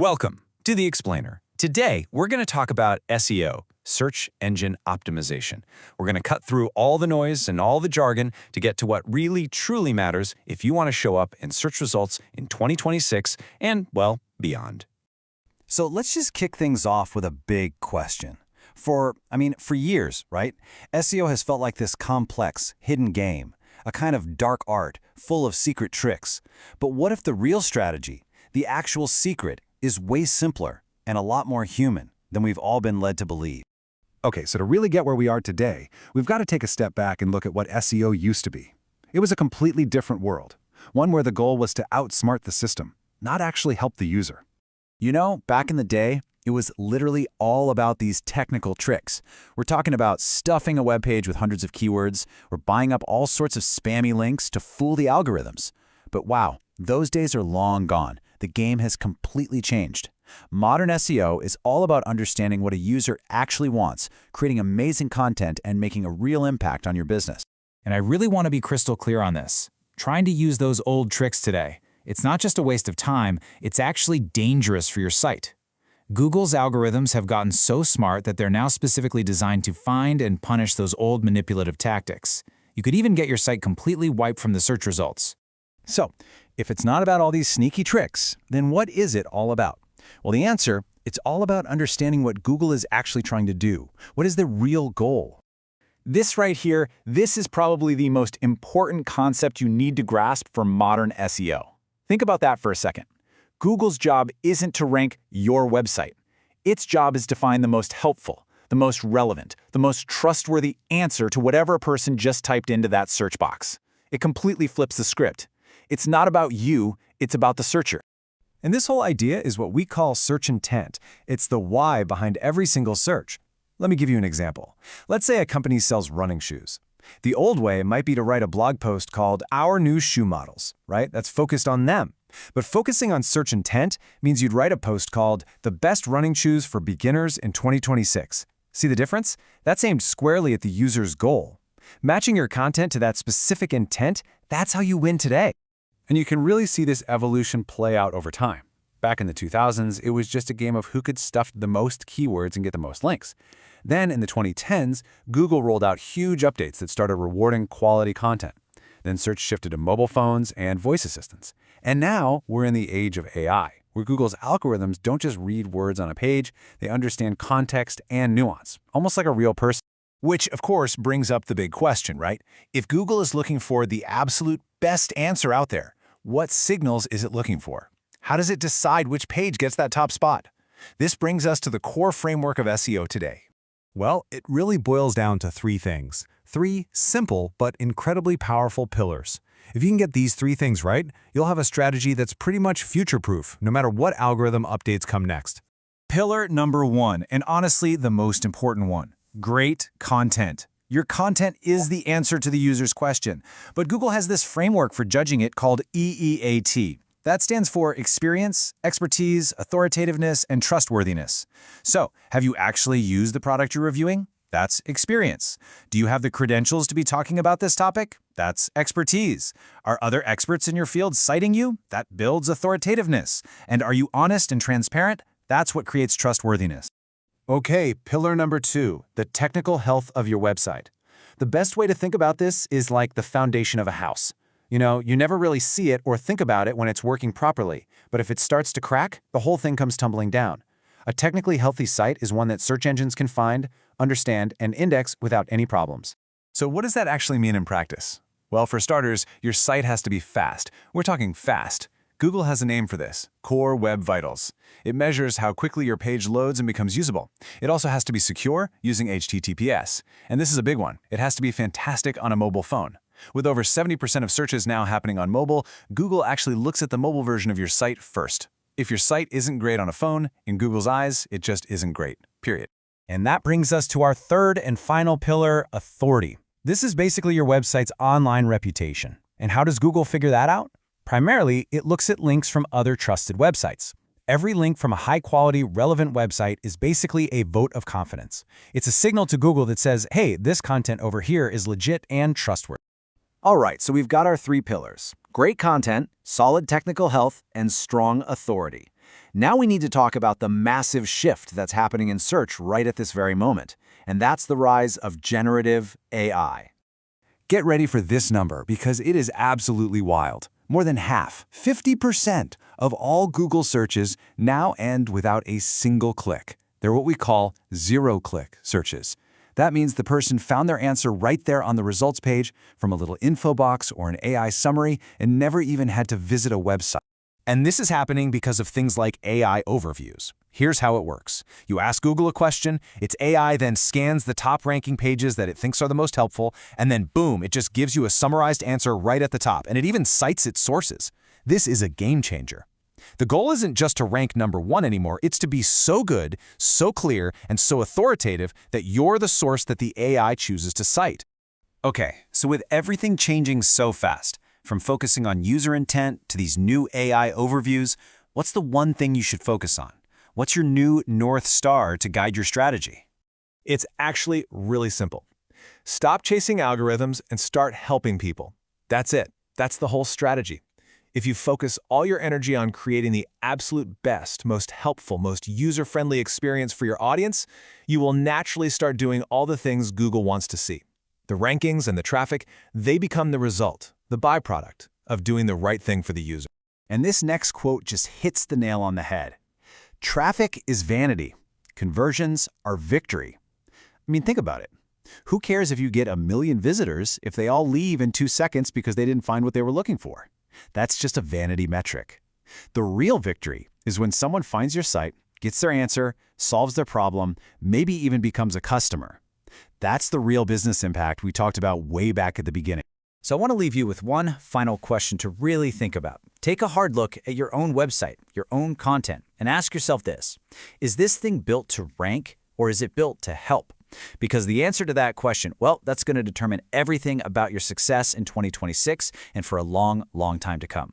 Welcome to The Explainer. Today, we're going to talk about SEO, Search Engine Optimization. We're going to cut through all the noise and all the jargon to get to what really, truly matters if you want to show up in search results in 2026 and, well, beyond. So let's just kick things off with a big question. For years, right? SEO has felt like this complex, hidden game, a kind of dark art full of secret tricks. But what if the real strategy, the actual secret, is way simpler and a lot more human than we've all been led to believe? Okay, so to really get where we are today, we've got to take a step back and look at what SEO used to be. It was a completely different world, one where the goal was to outsmart the system, not actually help the user. You know, back in the day, it was literally all about these technical tricks. We're talking about stuffing a web page with hundreds of keywords or buying up all sorts of spammy links to fool the algorithms. But wow, those days are long gone. The game has completely changed. Modern SEO is all about understanding what a user actually wants, creating amazing content, and making a real impact on your business. And I really want to be crystal clear on this. Trying to use those old tricks today, it's not just a waste of time, it's actually dangerous for your site. Google's algorithms have gotten so smart that they're now specifically designed to find and punish those old manipulative tactics. You could even get your site completely wiped from the search results. So, if it's not about all these sneaky tricks, then what is it all about? Well, the answer, it's all about understanding what Google is actually trying to do. What is the real goal? This right here, this is probably the most important concept you need to grasp for modern SEO. Think about that for a second. Google's job isn't to rank your website. Its job is to find the most helpful, the most relevant, the most trustworthy answer to whatever a person just typed into that search box. It completely flips the script. It's not about you, it's about the searcher. And this whole idea is what we call search intent. It's the why behind every single search. Let me give you an example. Let's say a company sells running shoes. The old way might be to write a blog post called Our New Shoe Models, right? That's focused on them. But focusing on search intent means you'd write a post called The Best Running Shoes for Beginners in 2026. See the difference? That's aimed squarely at the user's goal. Matching your content to that specific intent, that's how you win today. And you can really see this evolution play out over time. Back in the 2000s, it was just a game of who could stuff the most keywords and get the most links. Then in the 2010s, Google rolled out huge updates that started rewarding quality content. Then search shifted to mobile phones and voice assistants. And now we're in the age of AI, where Google's algorithms don't just read words on a page, they understand context and nuance, almost like a real person. Which, of course, brings up the big question, right? If Google is looking for the absolute best answer out there, what signals is it looking for? How does it decide which page gets that top spot? This brings us to the core framework of SEO today. Well, it really boils down to three things. Three simple but incredibly powerful pillars. If you can get these three things right, you'll have a strategy that's pretty much future-proof, no matter what algorithm updates come next. Pillar number one, and honestly the most important one, great content. Your content is the answer to the user's question, but Google has this framework for judging it called EEAT. That stands for experience, expertise, authoritativeness, and trustworthiness. So, have you actually used the product you're reviewing? That's experience. Do you have the credentials to be talking about this topic? That's expertise. Are other experts in your field citing you? That builds authoritativeness. And are you honest and transparent? That's what creates trustworthiness. Okay, pillar number two, the technical health of your website. The best way to think about this is like the foundation of a house. You know, you never really see it or think about it when it's working properly, but if it starts to crack, the whole thing comes tumbling down. A technically healthy site is one that search engines can find, understand, and index without any problems. So what does that actually mean in practice? Well, for starters, your site has to be fast. We're talking fast. Google has a name for this, Core Web Vitals. It measures how quickly your page loads and becomes usable. It also has to be secure using HTTPS. And this is a big one. It has to be fantastic on a mobile phone. With over 70% of searches now happening on mobile, Google actually looks at the mobile version of your site first. If your site isn't great on a phone, in Google's eyes, it just isn't great, period. And that brings us to our third and final pillar, authority. This is basically your website's online reputation. And how does Google figure that out? Primarily, it looks at links from other trusted websites. Every link from a high-quality, relevant website is basically a vote of confidence. It's a signal to Google that says, hey, this content over here is legit and trustworthy. All right, so we've got our three pillars: great content, solid technical health, and strong authority. Now we need to talk about the massive shift that's happening in search right at this very moment, and that's the rise of generative AI. Get ready for this number because it is absolutely wild. More than half, 50% of all Google searches now end without a single click. They're what we call zero-click searches. That means the person found their answer right there on the results page from a little info box or an AI summary and never even had to visit a website. And this is happening because of things like AI overviews. Here's how it works. You ask Google a question, its AI then scans the top-ranking pages that it thinks are the most helpful, and then boom, it just gives you a summarized answer right at the top, and it even cites its sources. This is a game changer. The goal isn't just to rank #1 anymore, it's to be so good, so clear, and so authoritative that you're the source that the AI chooses to cite. Okay, so with everything changing so fast, from focusing on user intent to these new AI overviews, what's the one thing you should focus on? What's your new North Star to guide your strategy? It's actually really simple. Stop chasing algorithms and start helping people. That's it. That's the whole strategy. If you focus all your energy on creating the absolute best, most helpful, most user-friendly experience for your audience, you will naturally start doing all the things Google wants to see. The rankings and the traffic, they become the result, the byproduct of doing the right thing for the user. And this next quote just hits the nail on the head. Traffic is vanity. Conversions are victory. I mean, think about it. Who cares if you get 1 million visitors if they all leave in 2 seconds because they didn't find what they were looking for? That's just a vanity metric. The real victory is when someone finds your site, gets their answer, solves their problem, maybe even becomes a customer. That's the real business impact we talked about way back at the beginning. So I want to leave you with one final question to really think about. Take a hard look at your own website, your own content, and ask yourself this: is this thing built to rank or is it built to help? Because the answer to that question, well, that's going to determine everything about your success in 2026 and for a long, long time to come.